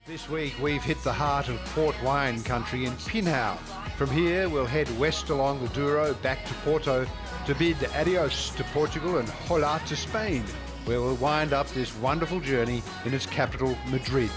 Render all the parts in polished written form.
This week we've hit the heart of port wine country in Pinhao. From here we'll head west along the Douro back to Porto to bid adios to Portugal and hola to Spain, where we'll wind up this wonderful journey in its capital, Madrid.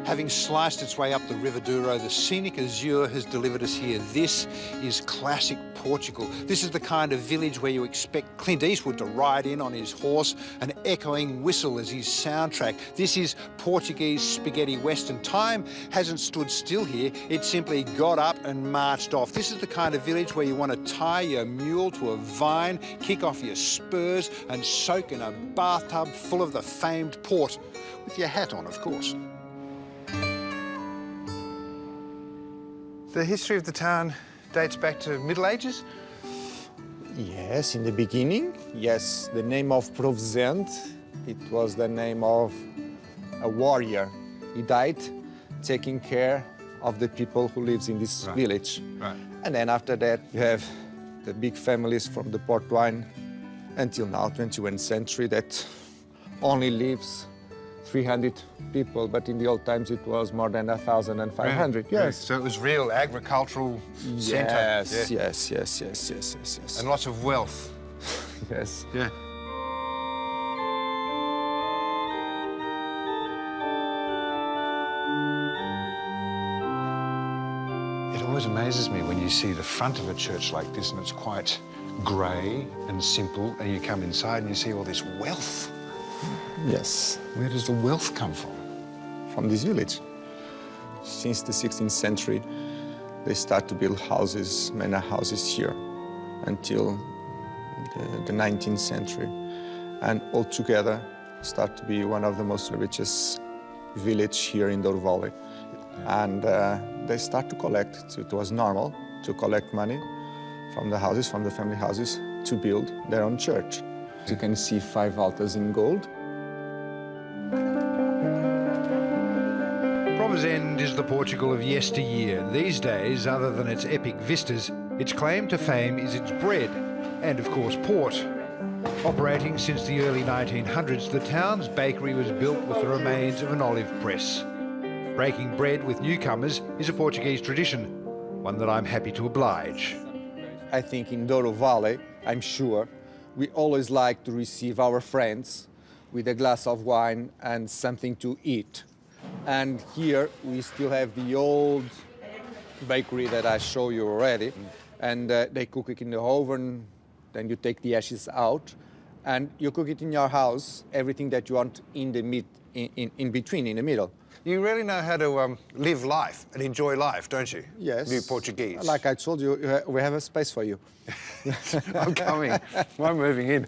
Having sliced its way up the River Douro, the scenic azure has delivered us here. This is classic Portugal. This is the kind of village where you expect Clint Eastwood to ride in on his horse, an echoing whistle as his soundtrack. This is Portuguese spaghetti western. Time hasn't stood still here. It simply got up and marched off. This is the kind of village where you want to tie your mule to a vine, kick off your spurs and soak in a bathtub full of the famed port, with your hat on, of course. The history of the town dates back to Middle Ages? Yes, in the beginning, yes. The name of Provenzent, it was the name of a warrior. He died taking care of the people who lives in this village. Right. And then after that, you have the big families from the port wine until now, 21st century, that only lives 300 people, but in the old times it was more than 1,500. Right. Yes. So it was real agricultural centre. Yes, yeah. yes. And lots of wealth. Yes. Yeah. It always amazes me when you see the front of a church like this and it's quite grey and simple, and you come inside and you see all this wealth. Yes. Where does the wealth come from? From this village. Since the 16th century, they start to build houses, manor houses here, until the 19th century. And altogether, start to be one of the most richest village here in Douro Valley. Yeah. And they start to collect. It was normal to collect money from the houses, from the family houses, to build their own church. You can see 5 altars in gold. Provenzent is the Portugal of yesteryear. These days, other than its epic vistas, its claim to fame is its bread and, of course, port. Operating since the early 1900s, the town's bakery was built with the remains of an olive press. Breaking bread with newcomers is a Portuguese tradition, one that I'm happy to oblige. I think in Douro Valley, I'm sure, we always like to receive our friends with a glass of wine and something to eat. And here we still have the old bakery that I showed you already. And they cook it in the oven, then you take the ashes out, and you cook it in your house, everything that you want in the in between, in the middle. You really know how to live life and enjoy life, don't you? Yes. You Portuguese. Like I told you, we have a space for you. I'm coming. I'm moving in.